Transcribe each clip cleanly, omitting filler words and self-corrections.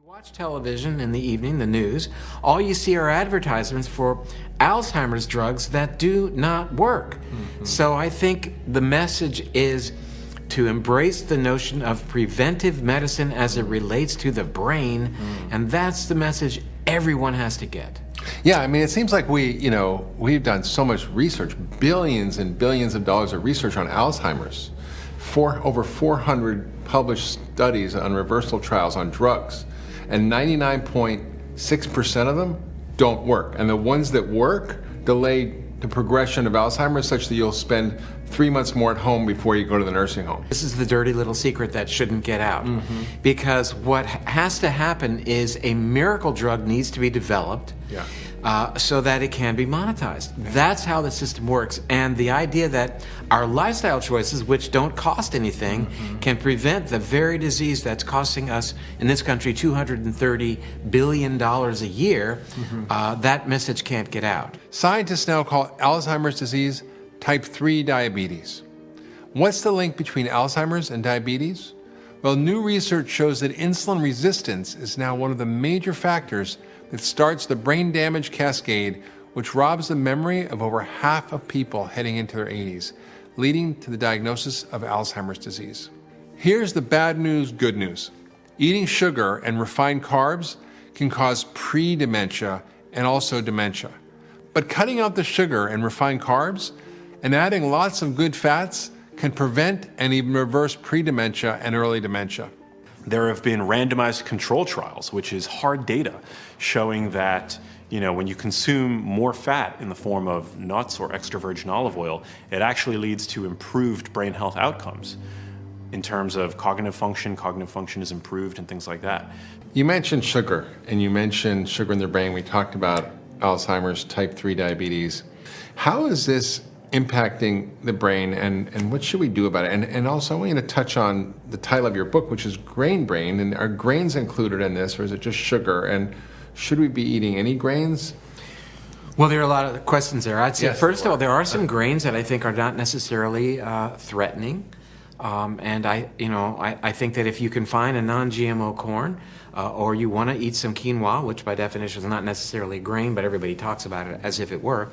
Watch television in the evening, the news, all you see are advertisements for Alzheimer's drugs that do not work. So I think the message is to embrace the notion of preventive medicine as it relates to the brain, and that's the message everyone has to get. Yeah, I mean, it seems like we've done so much research, billions and billions of dollars of research on Alzheimer's, over 400 published studies on reversal trials on drugs. And 99.6% of them don't work. And the ones that work delay the progression of Alzheimer's such that you'll spend 3 months more at home before you go to the nursing home. This is the dirty little secret that shouldn't get out. Because what has to happen is a miracle drug needs to be developed so that it can be monetized. That's how the system works. And the idea that our lifestyle choices, which don't cost anything, can prevent the very disease that's costing us in this country $230 billion a year, that message can't get out. Scientists now call Alzheimer's disease type 3 diabetes. What's the link between Alzheimer's and diabetes? Well, new research shows that insulin resistance is now one of the major factors that starts the brain damage cascade, which robs the memory of over half of people heading into their 80s, leading to the diagnosis of Alzheimer's disease. Here's the bad news, good news. Eating sugar and refined carbs can cause pre-dementia and also dementia. But cutting out the sugar and refined carbs and adding lots of good fats can prevent and even reverse pre-dementia and early dementia. There have been randomized control trials, which is hard data, showing that when you consume more fat in the form of nuts or extra virgin olive oil, it actually leads to improved brain health outcomes in terms of cognitive function. Cognitive function is improved and things like that. You mentioned sugar, and you mentioned sugar in the brain. We talked about Alzheimer's, type 3 diabetes. How is this impacting the brain, and what should we do about it? And also, I want you to touch on the title of your book, which is Grain Brain, and are grains included in this, or is it just sugar? And should we be eating any grains? Well, there are a lot of questions there. I'd say, first of all, there are some grains that I think are not necessarily threatening. And I think that if you can find a non-GMO corn, or you want to eat some quinoa, which by definition is not necessarily a grain, but everybody talks about it as if it were.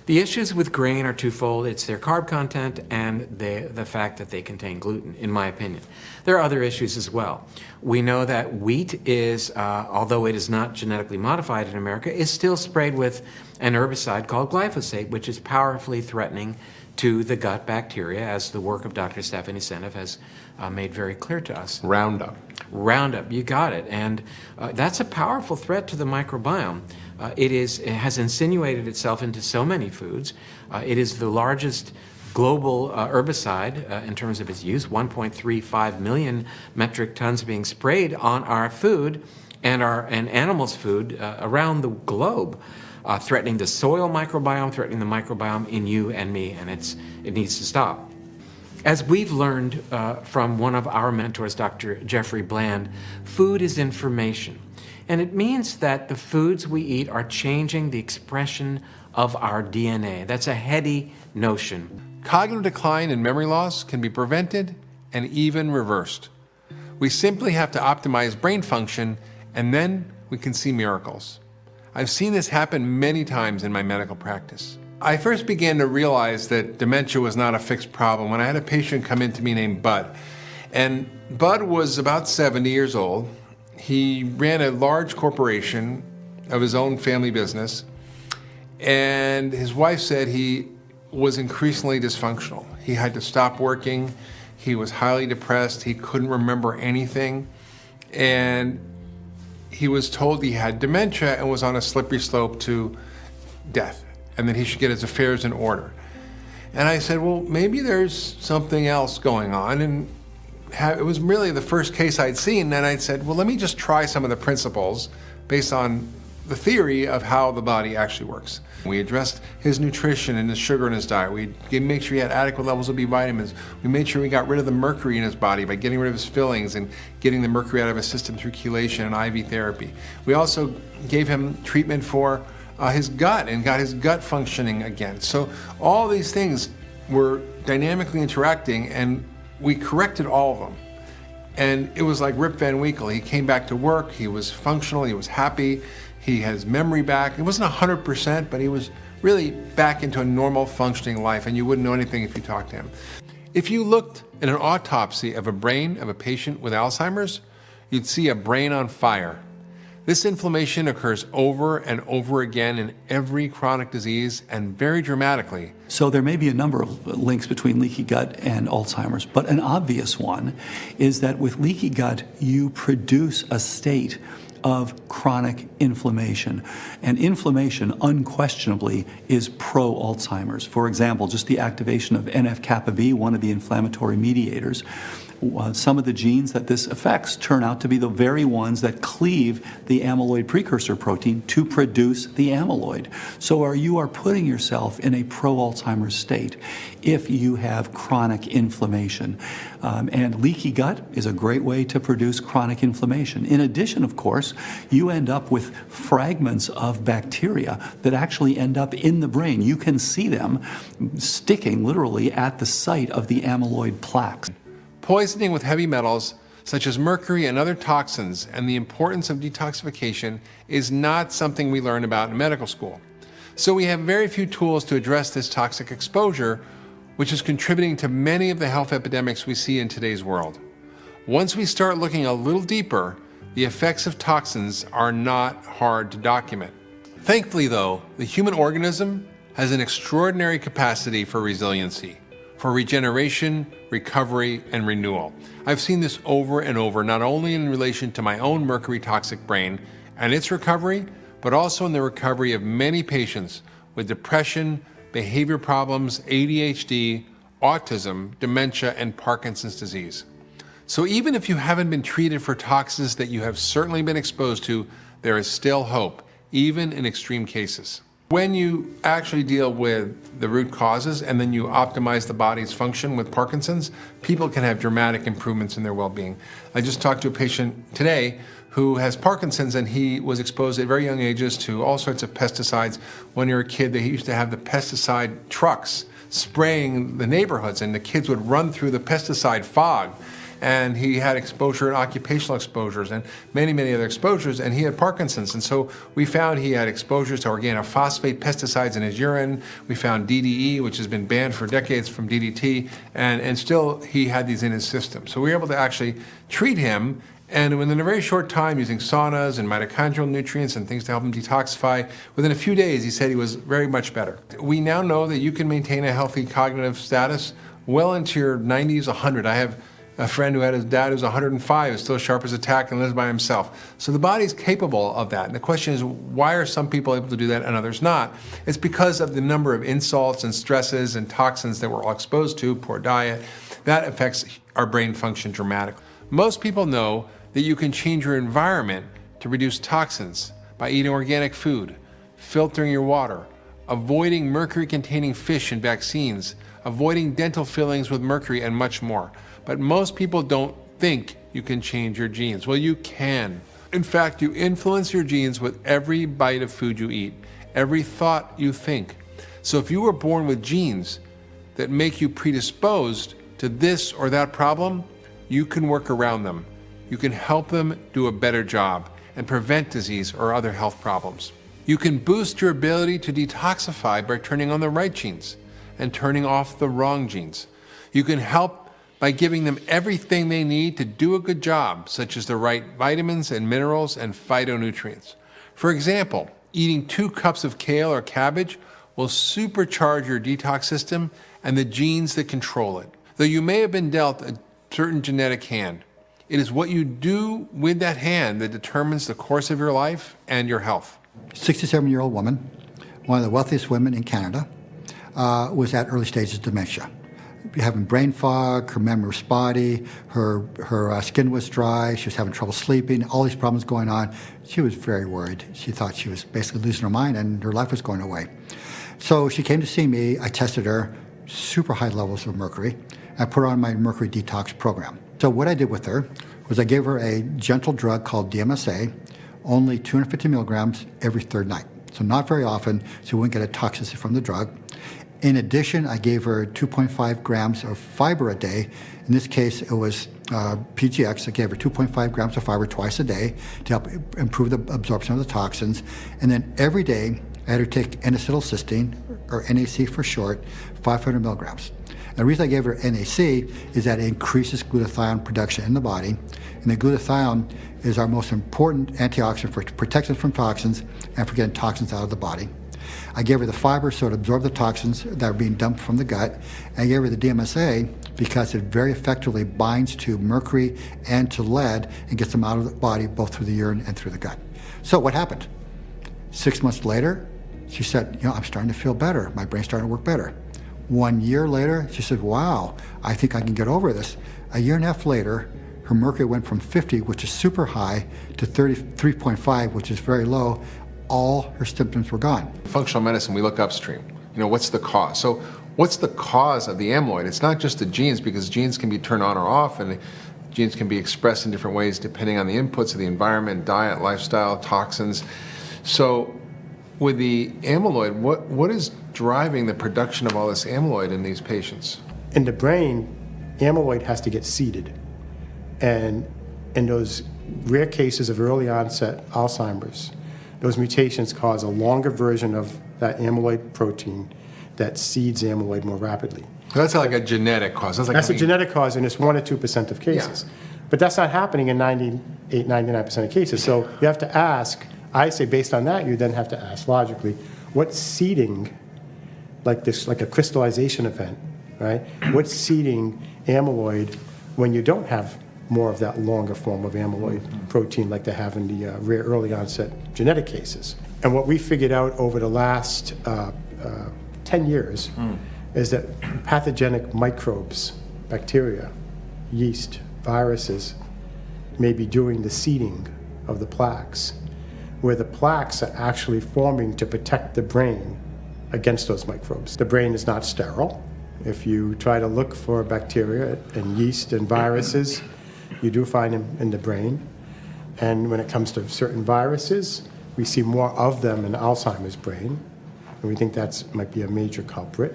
The issues with grain are twofold. It's their carb content and the fact that they contain gluten, in my opinion. There are other issues as well. We know that wheat is, although it is not genetically modified in America, is still sprayed with an herbicide called glyphosate, which is powerfully threatening to the gut bacteria, as the work of Dr. Stephanie Seneff has made very clear to us. Roundup. Roundup, you got it. And that's a powerful threat to the microbiome. It has insinuated itself into so many foods. It is the largest global herbicide in terms of its use, 1.35 million metric tons being sprayed on our food and animals' food around the globe. Threatening the soil microbiome, threatening the microbiome in you and me, and it needs to stop. As we've learned from one of our mentors, Dr. Jeffrey Bland, food is information. And it means that the foods we eat are changing the expression of our DNA. That's a heady notion. Cognitive decline and memory loss can be prevented and even reversed. We simply have to optimize brain function, and then we can see miracles. I've seen this happen many times in my medical practice. I first began to realize that dementia was not a fixed problem when I had a patient come in to me named Bud. And Bud was about 70 years old. He ran a large corporation of his own family business, and his wife said he was increasingly dysfunctional. He had to stop working. He was highly depressed. He couldn't remember anything. And he was told he had dementia and was on a slippery slope to death, and that he should get his affairs in order. And I said, well, maybe there's something else going on. And it was really the first case I'd seen, and I said, well, let me just try some of the principles based on the theory of how the body actually works. We addressed his nutrition and his sugar in his diet. We made sure he had adequate levels of B vitamins. We made sure we got rid of the mercury in his body by getting rid of his fillings and getting the mercury out of his system through chelation and IV therapy. We also gave him treatment for his gut and got his gut functioning again. So all these things were dynamically interacting, and we corrected all of them. And it was like Rip Van Winkle. He came back to work, he was functional, he was happy, he had his memory back. It wasn't 100%, but he was really back into a normal functioning life, and you wouldn't know anything if you talked to him. If you looked at an autopsy of a brain of a patient with Alzheimer's, you'd see a brain on fire. This inflammation occurs over and over again in every chronic disease, and very dramatically. So there may be a number of links between leaky gut and Alzheimer's, but an obvious one is that with leaky gut, you produce a state of chronic inflammation. And inflammation, unquestionably, is pro-Alzheimer's. For example, just the activation of NF-kappa B, one of the inflammatory mediators. Some of the genes that this affects turn out to be the very ones that cleave the amyloid precursor protein to produce the amyloid. So you are putting yourself in a pro-Alzheimer's state if you have chronic inflammation. And leaky gut is a great way to produce chronic inflammation. In addition, of course, you end up with fragments of bacteria that actually end up in the brain. You can see them sticking literally at the site of the amyloid plaques. Poisoning with heavy metals, such as mercury and other toxins, and the importance of detoxification is not something we learn about in medical school. So we have very few tools to address this toxic exposure, which is contributing to many of the health epidemics we see in today's world. Once we start looking a little deeper, the effects of toxins are not hard to document. Thankfully, though, the human organism has an extraordinary capacity for resiliency, for regeneration, recovery, and renewal. I've seen this over and over, not only in relation to my own mercury toxic brain and its recovery, but also in the recovery of many patients with depression, behavior problems, ADHD, autism, dementia, and Parkinson's disease. So even if you haven't been treated for toxins that you have certainly been exposed to, there is still hope, even in extreme cases. When you actually deal with the root causes and then you optimize the body's function with Parkinson's, people can have dramatic improvements in their well-being. I just talked to a patient today who has Parkinson's, and he was exposed at very young ages to all sorts of pesticides. When you were a kid, they used to have the pesticide trucks spraying the neighborhoods, and the kids would run through the pesticide fog. And he had exposure and occupational exposures and many, many other exposures, and he had Parkinson's. And so we found he had exposures to organophosphate pesticides in his urine. We found DDE, which has been banned for decades from DDT, and still he had these in his system. So we were able to actually treat him, and within a very short time, using saunas and mitochondrial nutrients and things to help him detoxify, within a few days, he said he was very much better. We now know that you can maintain a healthy cognitive status well into your 90s, 100. I have a friend who had his dad who's 105, is still sharp as a tack and lives by himself. So the body's capable of that. And the question is, why are some people able to do that and others not? It's because of the number of insults and stresses and toxins that we're all exposed to, poor diet. That affects our brain function dramatically. Most people know that you can change your environment to reduce toxins by eating organic food, filtering your water, avoiding mercury-containing fish and vaccines, avoiding dental fillings with mercury, and much more. But most people don't think you can change your genes. Well, you can. In fact, you influence your genes with every bite of food you eat, every thought you think. So if you were born with genes that make you predisposed to this or that problem, you can work around them. You can help them do a better job and prevent disease or other health problems. You can boost your ability to detoxify by turning on the right genes and turning off the wrong genes. You can help by giving them everything they need to do a good job, such as the right vitamins and minerals and phytonutrients. For example, eating 2 cups of kale or cabbage will supercharge your detox system and the genes that control it. Though you may have been dealt a certain genetic hand, it is what you do with that hand that determines the course of your life and your health. 67-year-old woman, one of the wealthiest women in Canada, was at early stages of dementia. Having brain fog, her memory was spotty, her skin was dry, she was having trouble sleeping, all these problems going on. She was very worried. She thought she was basically losing her mind and her life was going away. So she came to see me. I tested her, super high levels of mercury. I put her on my mercury detox program. So what I did with her was I gave her a gentle drug called DMSA, only 250 milligrams every 3rd night. So not very often, so we wouldn't get a toxicity from the drug. In addition, I gave her 2.5 grams of fiber a day. In this case, it was PGX. I gave her 2.5 grams of fiber twice a day to help improve the absorption of the toxins. And then every day, I had her take N-acetylcysteine, or NAC for short, 500 milligrams. And the reason I gave her NAC is that it increases glutathione production in the body. And the glutathione is our most important antioxidant for protection from toxins and for getting toxins out of the body. I gave her the fiber so it absorbed the toxins that are being dumped from the gut. And I gave her the DMSA because it very effectively binds to mercury and to lead and gets them out of the body both through the urine and through the gut. So what happened? 6 months later, she said, I'm starting to feel better. My brain's starting to work better. 1 year later, she said, wow, I think I can get over this. A year and a half later, her mercury went from 50, which is super high, to 33.5, which is very low. All her symptoms were gone. Functional medicine, we look upstream. What's the cause? So what's the cause of the amyloid? It's not just the genes, because genes can be turned on or off, and genes can be expressed in different ways depending on the inputs of the environment, diet, lifestyle, toxins. So with the amyloid, what is driving the production of all this amyloid in these patients? In the brain, amyloid has to get seeded. And in those rare cases of early onset Alzheimer's, those mutations cause a longer version of that amyloid protein that seeds amyloid more rapidly. So that's like a genetic cause. That's a genetic cause, and it's 1 or 2% of cases. Yeah. But that's not happening in 98, 99% of cases. So you have to ask, I say based on that, you then have to ask logically, what's seeding, like this, like a crystallization event, right? What's seeding amyloid when you don't have more of that longer form of amyloid protein like they have in the rare early onset genetic cases? And what we figured out over the last 10 years is that pathogenic microbes, bacteria, yeast, viruses, may be doing the seeding of the plaques, where the plaques are actually forming to protect the brain against those microbes. The brain is not sterile. If you try to look for bacteria and yeast and viruses, you do find them in the brain. And when it comes to certain viruses, we see more of them in Alzheimer's brain. And we think that might be a major culprit.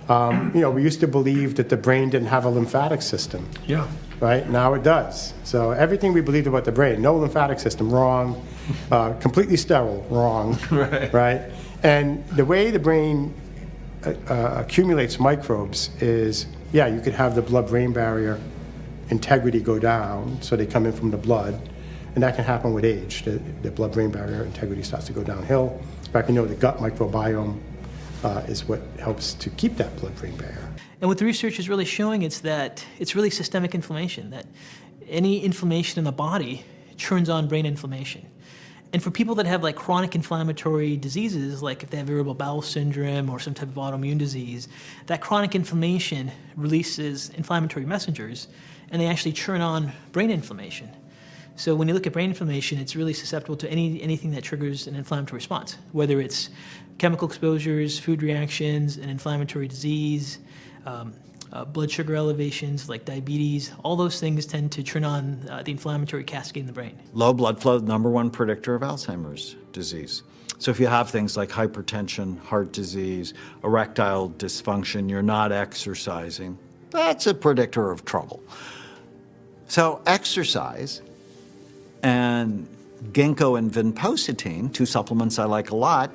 We used to believe that the brain didn't have a lymphatic system. Yeah. Right? Now it does. So everything we believed about the brain, no lymphatic system, wrong. Completely sterile, wrong. Right? And the way the brain accumulates microbes is, you could have the blood-brain barrier integrity go down, so they come in from the blood, and that can happen with age. The blood-brain barrier integrity starts to go downhill. In fact, the gut microbiome is what helps to keep that blood-brain barrier. And what the research is really showing is that it's really systemic inflammation, that any inflammation in the body turns on brain inflammation. And for people that have like chronic inflammatory diseases, like if they have irritable bowel syndrome or some type of autoimmune disease, that chronic inflammation releases inflammatory messengers, and they actually turn on brain inflammation. So when you look at brain inflammation, it's really susceptible to anything that triggers an inflammatory response, whether it's chemical exposures, food reactions, an inflammatory disease, blood sugar elevations like diabetes. All those things tend to turn on the inflammatory cascade in the brain. Low blood flow, #1 predictor of Alzheimer's disease. So if you have things like hypertension, heart disease, erectile dysfunction, you're not exercising, that's a predictor of trouble. So exercise and ginkgo and vinpocetine, 2 supplements I like a lot,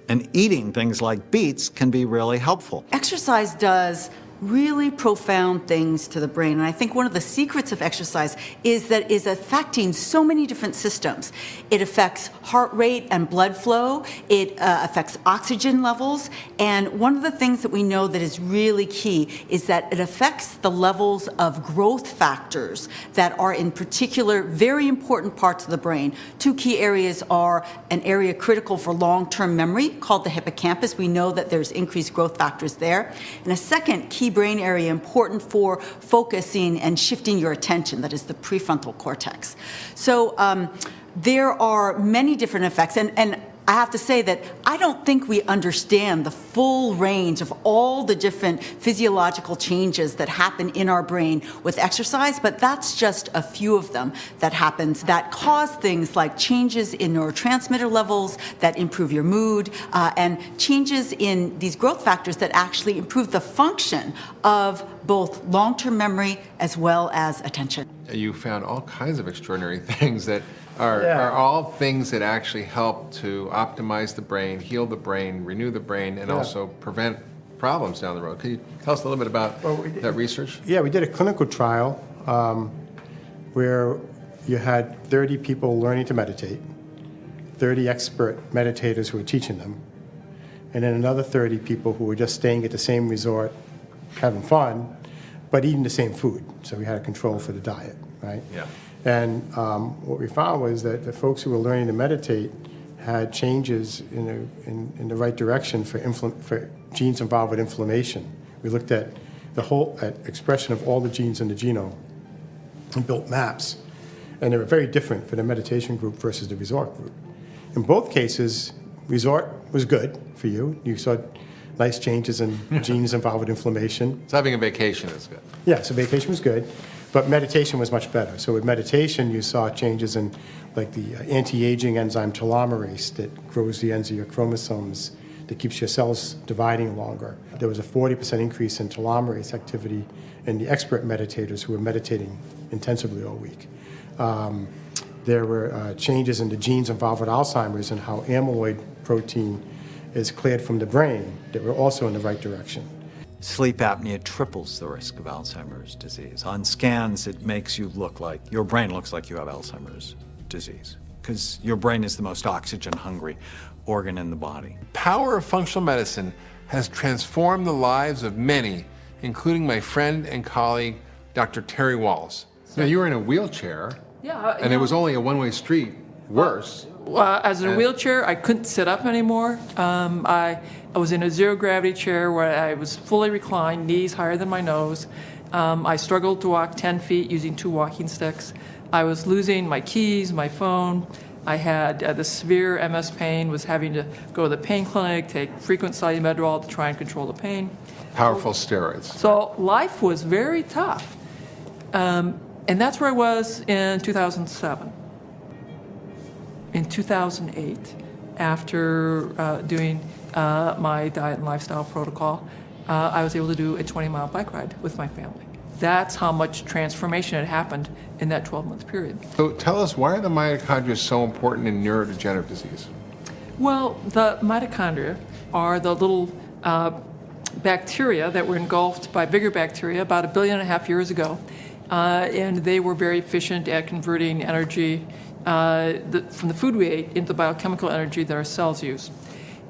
and eating things like beets can be really helpful. Exercise does really profound things to the brain. And I think one of the secrets of exercise is that it is affecting so many different systems. It affects heart rate and blood flow. It affects oxygen levels. And one of the things that we know that is really key is that it affects the levels of growth factors that are in particular very important parts of the brain. 2 key areas are an area critical for long-term memory called the hippocampus. We know that there's increased growth factors there. And a second key brain area important for focusing and shifting your attention, that is the prefrontal cortex. So there are many different effects, and I have to say that I don't think we understand the full range of all the different physiological changes that happen in our brain with exercise, but that's just a few of them that happens that cause things like changes in neurotransmitter levels that improve your mood, and changes in these growth factors that actually improve the function of both long-term memory as well as attention. You found all kinds of extraordinary things that are all things that actually help to optimize the brain, heal the brain, renew the brain, and also prevent problems down the road. Can you tell us a little bit about that research? Yeah, we did a clinical trial where you had 30 people learning to meditate, 30 expert meditators who were teaching them, and then another 30 people who were just staying at the same resort, having fun, but eating the same food. So we had a control for the diet, right? Yeah. And what we found was that the folks who were learning to meditate had changes in the right direction for genes involved with inflammation. We looked at the whole expression of all the genes in the genome and built maps. And they were very different for the meditation group versus the resort group. In both cases, resort was good for you. You saw nice changes in genes involved with inflammation. So having a vacation is good. Yeah, so vacation was good, but meditation was much better. So with meditation, you saw changes in like the anti-aging enzyme telomerase that grows the ends of your chromosomes, that keeps your cells dividing longer. There was a 40% increase in telomerase activity in the expert meditators who were meditating intensively all week. There were changes in the genes involved with Alzheimer's and how amyloid protein is cleared from the brain that were also in the right direction. Sleep apnea triples the risk of Alzheimer's disease. On scans, it makes you look like, your brain looks like you have Alzheimer's disease, because your brain is the most oxygen-hungry organ in the body. The power of functional medicine has transformed the lives of many, including my friend and colleague, Dr. Terry Wallace. Now, you were in a wheelchair, and it was only a one-way street, worse. As in a wheelchair, I couldn't sit up anymore. I was in a zero-gravity chair where I was fully reclined, knees higher than my nose. I struggled to walk 10 feet using 2 walking sticks. I was losing my keys, my phone. I had the severe MS pain, was having to go to the pain clinic, take frequent Solu-Medrol to try and control the pain. Powerful steroids. So life was very tough. And that's where I was in 2007. In 2008, after doing my diet and lifestyle protocol, I was able to do a 20-mile bike ride with my family. That's how much transformation had happened in that 12-month period. So tell us, why are the mitochondria so important in neurodegenerative disease? Well, the mitochondria are the little bacteria that were engulfed by bigger bacteria about 1.5 billion years ago. And they were very efficient at converting energy from the food we ate into the biochemical energy that our cells use.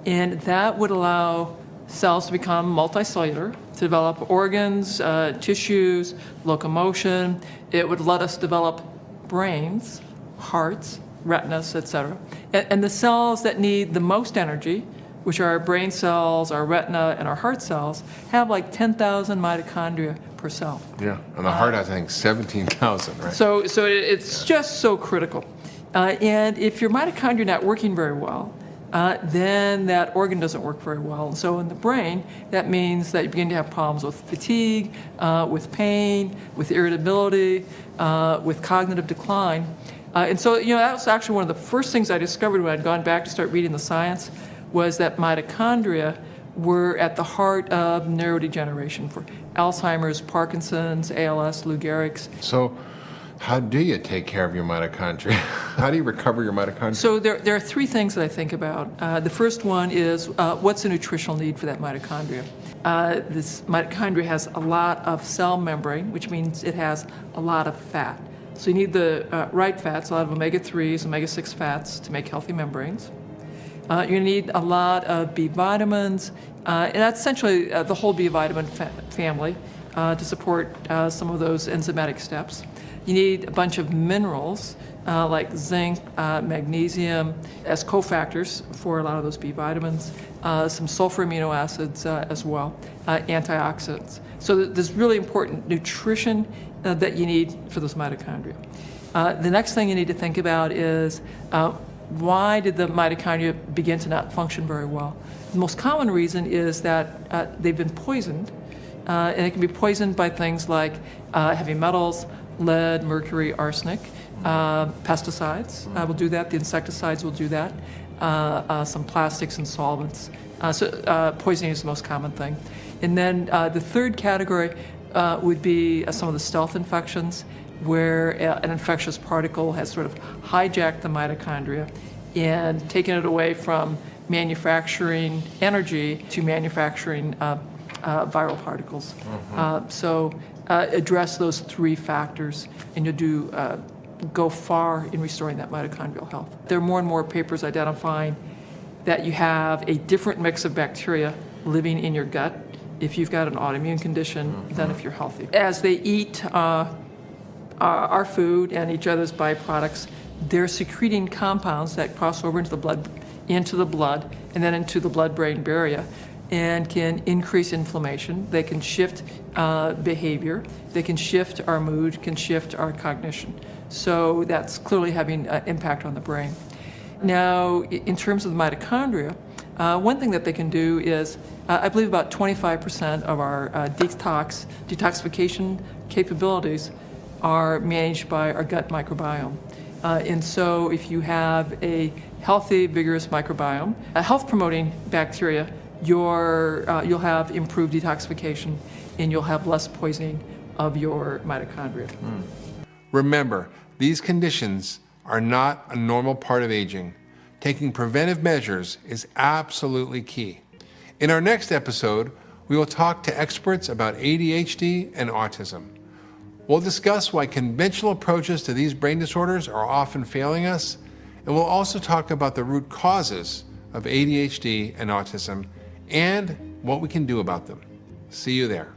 And that would allow cells to become multicellular, to develop organs, tissues, locomotion. It would let us develop brains, hearts, retinas, etc. And the cells that need the most energy, which are our brain cells, our retina, and our heart cells, have like 10,000 mitochondria per cell. Yeah, and the heart has, I think, 17,000, right? So it's just so critical. And if your mitochondria are not working very well, then that organ doesn't work very well. And so in the brain, that means that you begin to have problems with fatigue, with pain, with irritability, with cognitive decline. And so, that was actually one of the first things I discovered when I'd gone back to start reading the science, was that mitochondria were at the heart of neurodegeneration for Alzheimer's, Parkinson's, ALS, Lou Gehrig's. So how do you take care of your mitochondria? How do you recover your mitochondria? So there are 3 things that I think about. The first one is what's the nutritional need for that mitochondria? This mitochondria has a lot of cell membrane, which means it has a lot of fat. So you need the right fats, a lot of omega-3s, omega-6 fats to make healthy membranes. You need a lot of B vitamins, and that's essentially the whole B vitamin family to support some of those enzymatic steps. You need a bunch of minerals like zinc, magnesium as cofactors for a lot of those B vitamins, some sulfur amino acids as well, antioxidants. So there's really important nutrition that you need for those mitochondria. The next thing you need to think about is why did the mitochondria begin to not function very well? The most common reason is that they've been poisoned, and it can be poisoned by things like heavy metals, lead, mercury, arsenic. Pesticides will do that. The insecticides will do that. Some plastics and solvents. So poisoning is the most common thing. And then the third category would be some of the stealth infections, where an infectious particle has sort of hijacked the mitochondria and taken it away from manufacturing energy to manufacturing viral particles. So address those three factors, and you'll go far in restoring that mitochondrial health. There are more and more papers identifying that you have a different mix of bacteria living in your gut if you've got an autoimmune condition than if you're healthy. As they eat our food and each other's byproducts, they're secreting compounds that cross over into the blood, and then into the blood-brain barrier, and can increase inflammation. They can shift behavior. They can shift our mood, can shift our cognition. So that's clearly having an impact on the brain. Now, in terms of the mitochondria, one thing that they can do is, I believe about 25% of our detoxification capabilities are managed by our gut microbiome. And so if you have a healthy, vigorous microbiome, a health-promoting bacteria, you'll have improved detoxification, and you'll have less poisoning of your mitochondria. Remember, these conditions are not a normal part of aging. Taking preventive measures is absolutely key. In our next episode, we will talk to experts about ADHD and autism. We'll discuss why conventional approaches to these brain disorders are often failing us, and we'll also talk about the root causes of ADHD and autism and what we can do about them. See you there.